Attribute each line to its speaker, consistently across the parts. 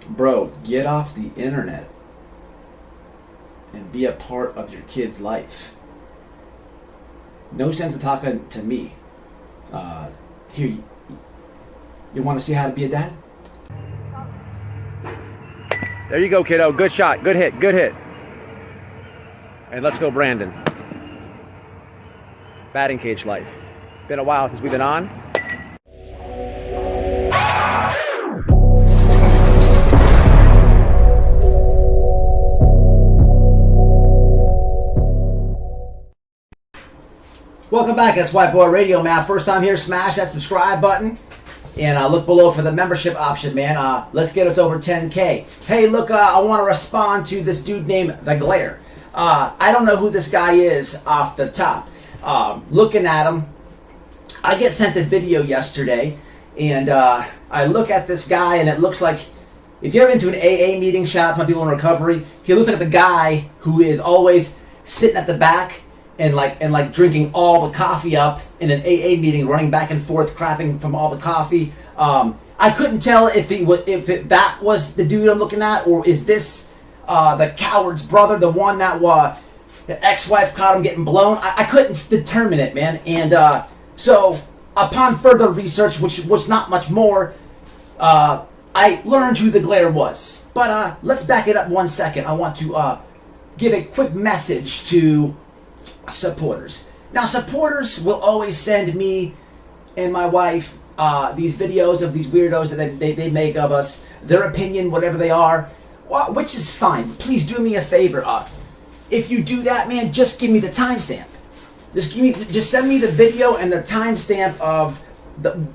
Speaker 1: Bro, get off the internet and be a part of your kid's life. No sense of talking to me. Here, you want to see how to be a dad? There you go, kiddo. Good shot. Good hit. Good hit. And let's go, Brandon. Batting cage life. Been a while since we've been on. Welcome back. It's White Boy Radio, man. First time here, smash that subscribe button. And look below for the membership option, man. Let's get us over 10K. Hey, look, I want to respond to this dude named The Glare. I don't know who this guy is off the top. Looking at him, I get sent a video yesterday, and I look at this guy, and it looks like, if you're into an AA meeting, shout out to my people in recovery, he looks like the guy who is always sitting at the back and like drinking all the coffee up in an AA meeting, running back and forth, crapping from all the coffee. I couldn't tell if that was the dude I'm looking at, or is this the coward's brother, the one that the ex-wife caught him getting blown. I couldn't determine it, man. And so upon further research, which was not much more, I learned who The Glare was. But let's back it up 1 second. I want to give a quick message to supporters. Now, supporters will always send me and my wife these videos of these weirdos that they make of us, their opinion, whatever they are, which is fine. Please do me a favor. If you do that, man, just give me the timestamp. Just send me the video and the timestamp of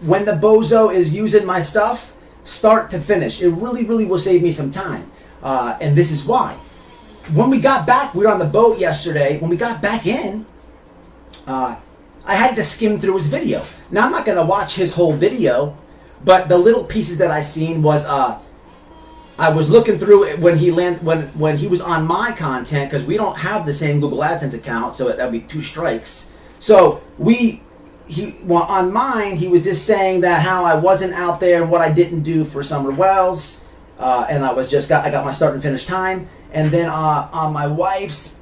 Speaker 1: when the bozo is using my stuff, start to finish. It really, really will save me some time. And this is why. When we got back, we were on the boat yesterday. When we got back in, I had to skim through his video. Now, I'm not going to watch his whole video, but the little pieces that I seen was, I was looking through it when he was on my content, because we don't have the same Google AdSense account, so that would be 2 strikes. So on mine, he was just saying that how I wasn't out there and what I didn't do for Summer Wells, and I got my start and finish time. And then on my wife's,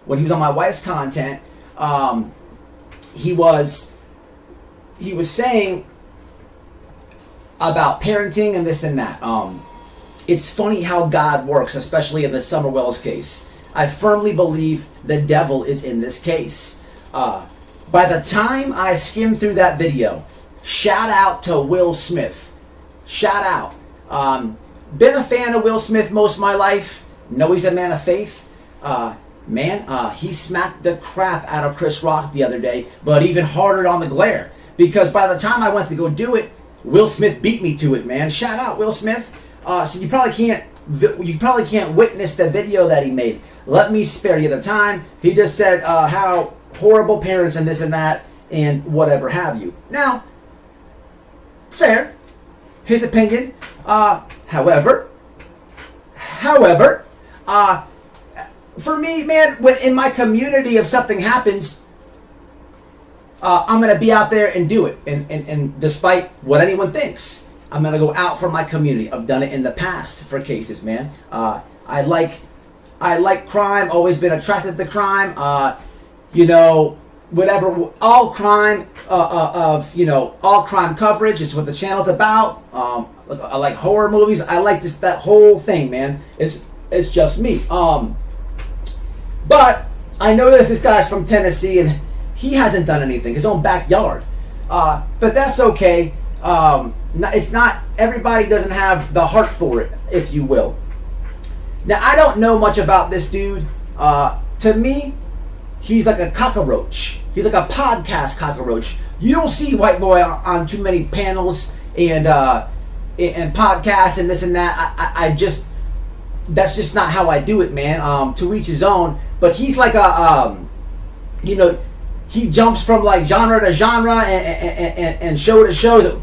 Speaker 1: when he was on my wife's content, he was saying about parenting and this and that. It's funny how God works, especially in the Summer Wells case. I firmly believe the devil is in this case. By the time I skimmed through that video, shout out to Will Smith. Shout out. Been a fan of Will Smith most of my life. Know he's a man of faith. He smacked the crap out of Chris Rock the other day, but even harder on The Glare. Because by the time I went to go do it, Will Smith beat me to it, man. Shout out, Will Smith. So you probably can't witness the video that he made. Let me spare you the time. He just said how horrible parents and this and that and whatever have you. Now, fair, his opinion. However, for me, man, when in my community, if something happens, I'm gonna be out there and do it, and despite what anyone thinks, I'm gonna go out for my community. I've done it in the past for cases, man. I like crime. Always been attracted to crime. Whatever. All crime all crime coverage is what the channel's about. I like horror movies. I like that whole thing, man. It's just me. But I noticed this guy's from Tennessee and he hasn't done anything. His own backyard. But that's okay. It's not, everybody doesn't have the heart for it, if you will. Now, I don't know much about this dude. To me, he's like a cockroach. He's like a podcast cockroach. You don't see White Boy on too many panels and podcasts and this and that. That's just not how I do it, man. To each his own. But he's like he jumps from like genre to genre and show to show.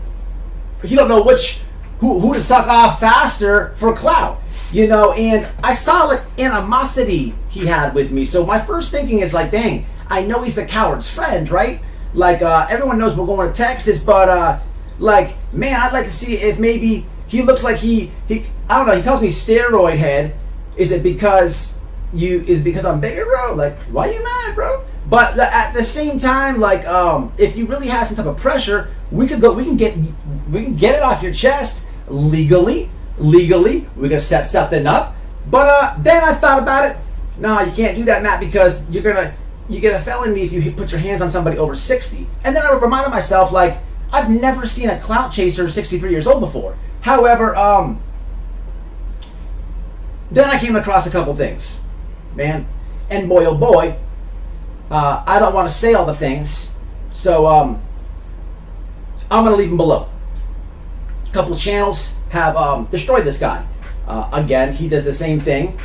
Speaker 1: He don't know who to suck off faster for clout, and I saw like animosity he had with me. So my first thinking is like, dang, I know he's the coward's friend, right? Like everyone knows we're going to Texas, but man, I'd like to see if maybe He looks like he I don't know, he calls me steroid head. Is it because I'm bigger, bro? Like, why you mad, bro? But at the same time, like, if you really have some type of pressure, we can get it off your chest legally. We can set something up. But then I thought about it. No, you can't do that, Matt, because you get a felony if you put your hands on somebody over 60. And then I reminded myself, like, I've never seen a clout chaser 63 years old before. However, then I came across a couple things, man. And boy, oh boy, I don't want to say all the things, so I'm going to leave them below. A couple of channels have destroyed this guy. Again, he does the same thing.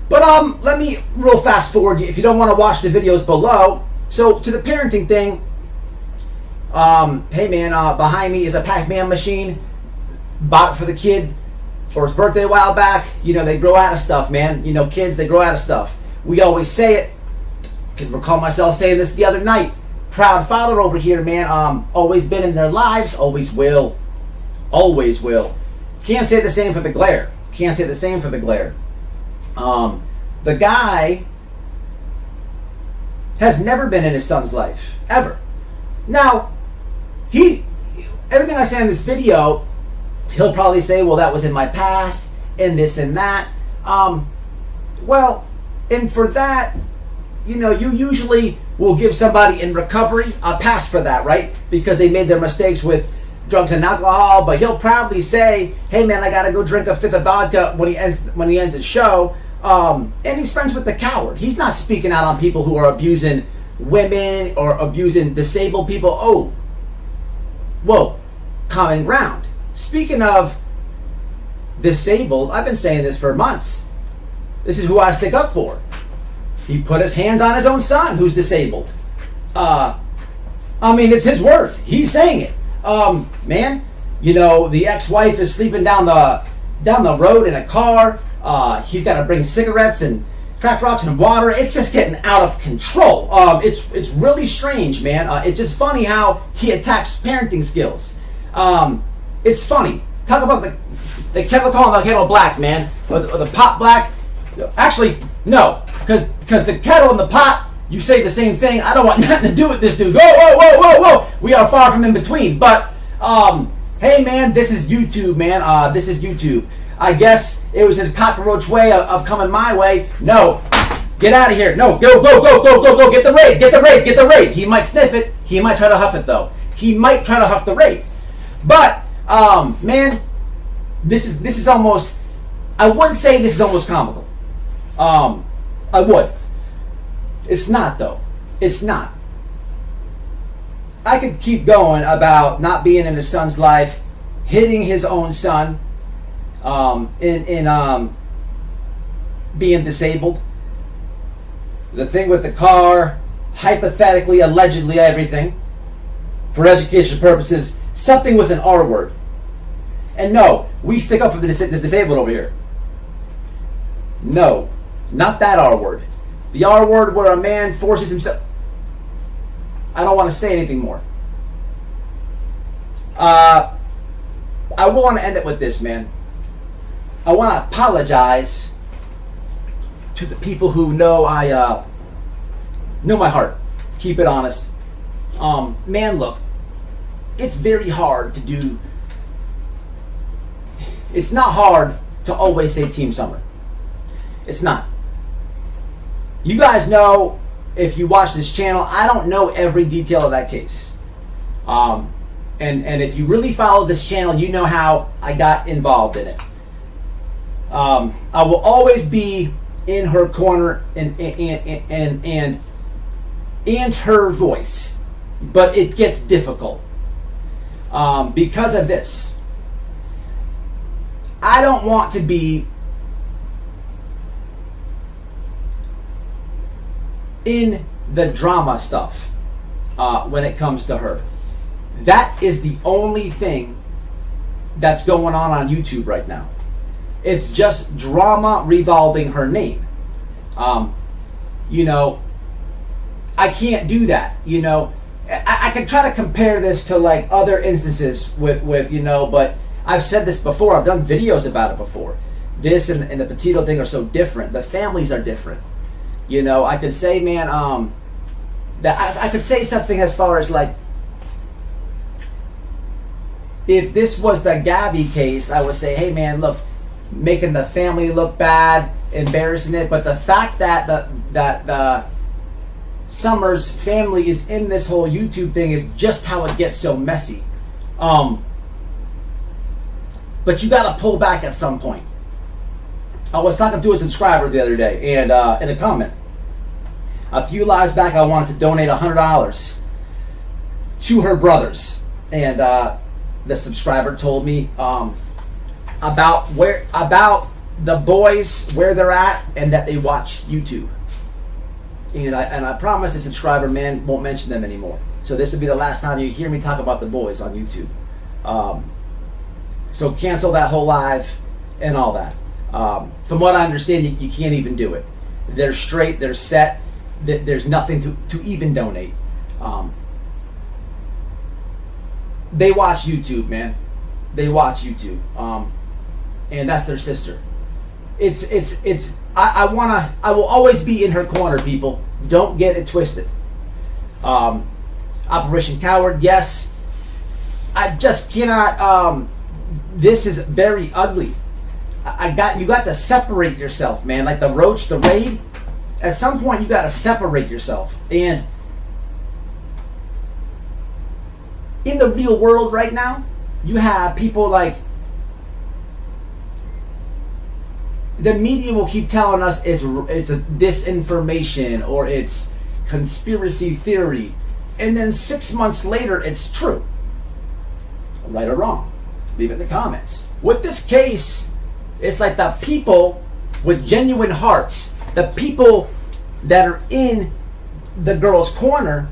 Speaker 1: But let me real fast forward if you don't want to watch the videos below. So to the parenting thing, hey man, behind me is a Pac-Man machine. Bought it for the kid for his birthday a while back. You know, they grow out of stuff, man. You know, kids, they grow out of stuff. We always say it. I can recall myself saying this the other night. Proud father over here, man. Always been in their lives, always will. Always will. Can't say the same for the glare. Can't say the same for the glare. The guy has never been in his son's life, ever. Now, everything I say in this video, he'll probably say, well, that was in my past, and this and that. Well, and for that, you know, you usually will give somebody in recovery a pass for that, right? Because they made their mistakes with drugs and alcohol, but he'll proudly say, hey man, I gotta go drink a fifth of vodka when he ends his show. And he's friends with the coward. He's not speaking out on people who are abusing women or abusing disabled people. Oh, whoa, common ground. Speaking of disabled, I've been saying this for months. This is who I stick up for. He put his hands on his own son who's disabled. I mean, it's his words. He's saying it. Man, you know, the ex-wife is sleeping down the road in a car. He's got to bring cigarettes and crack rocks and water. It's just getting out of control. It's really strange, man. It's just funny how he attacks parenting skills. It's funny. Talk about the kettle calling the kettle black, man, or the pot black. Actually, no, because the kettle and the pot, you say the same thing. I don't want nothing to do with this dude. Whoa. We are far from in between. But hey, man, this is YouTube, man. This is YouTube. I guess it was his cockroach way of coming my way. No, get out of here. No, go. Get the raid. He might sniff it. He might try to huff it, though. He might try to huff the raid. But, man, this is almost, I would say this is almost comical. I would. It's not, though. It's not. I could keep going about not being in his son's life, hitting his own son, in being disabled, the thing with the car, hypothetically, allegedly, everything, for education purposes, something with an R word. And no, we stick up for this disabled over here. No, not that R word. The R word where a man forces himself. I don't want to say anything more. I want to end it with this, man. I want to apologize to the people who know I know my heart. Keep it honest. Man, look, it's very hard to do. It's not hard to always say Team Summer. It's not. You guys know, if you watch this channel, I don't know every detail of that case. And if you really follow this channel, you know how I got involved in it. I will always be in her corner and her voice, but it gets difficult because of this. I don't want to be in the drama stuff when it comes to her. That is the only thing that's going on YouTube right now. It's just drama revolving her name. You know, I can't do that. You know, I could try to compare this to like other instances with you know, but I've said this before. I've done videos about it before. This and the Petito thing are so different. The families are different. You know, I could say, man, that I could say something as far as like, if this was the Gabby case, I would say, hey, man, look, making the family look bad, embarrassing it. But the fact that the Summers family is in this whole YouTube thing is just how it gets so messy. But you got to pull back at some point. I was talking to a subscriber the other day, and in a comment, a few lives back, I wanted to donate $100 to her brothers, and the subscriber told me about the boys, where they're at, and that they watch YouTube. And I promise the subscriber, man, won't mention them anymore. So this will be the last time you hear me talk about the boys on YouTube. So cancel that whole live and all that. From what I understand, you can't even do it. They're straight, they're set, there's nothing to even donate. They watch YouTube, man. They watch YouTube. And that's their sister. I will always be in her corner, people. Don't get it twisted. Operation Coward, yes. I just cannot, this is very ugly. You got to separate yourself, man. Like the roach, the raid. At some point, you got to separate yourself. And in the real world right now, you have people like, the media will keep telling us it's a disinformation or it's conspiracy theory, and then 6 months later it's true. Right or wrong? Leave it in the comments. With this case, it's like the people with genuine hearts, the people that are in the girl's corner,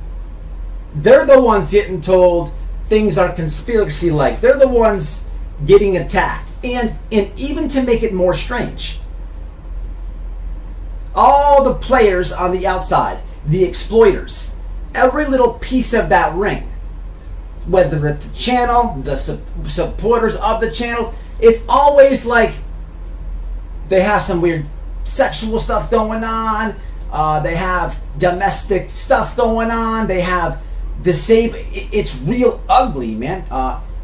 Speaker 1: they're the ones getting told things are conspiracy-like. They're the ones getting attacked. And even to make it more strange, all the players on the outside, the exploiters, every little piece of that ring, whether it's the channel, the supporters of the channel, it's always like they have some weird sexual stuff going on, they have domestic stuff going on, they have disabled. It's real ugly, man.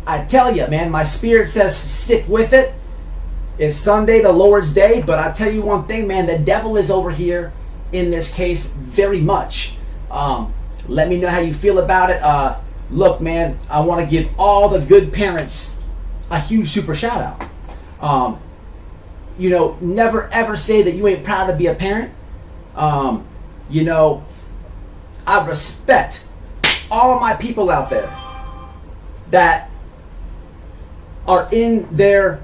Speaker 1: I tell you, man, my spirit says stick with it. It's Sunday, the Lord's Day, but I tell you one thing, man, the devil is over here in this case very much. Let me know how you feel about it. Look, man, I want to give all the good parents a huge super shout out. You know, never ever say that you ain't proud to be a parent. You know, I respect all my people out there that are in their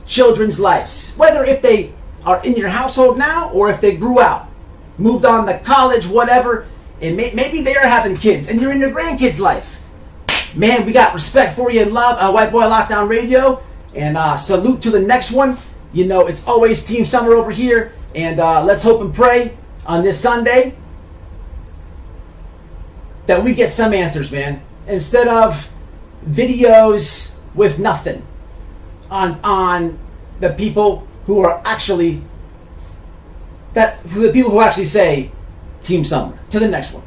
Speaker 1: children's lives, whether if they are in your household now or if they grew out, moved on to college, whatever, and maybe they are having kids and you're in your grandkids' life. Man, we got respect for you and love on White Boy Lockdown Radio, and salute to the next one. You know, it's always Team Summer over here, and let's hope and pray on this Sunday that we get some answers, man, instead of videos with nothing on the people who are actually the people who actually say Team Summer. To the next one.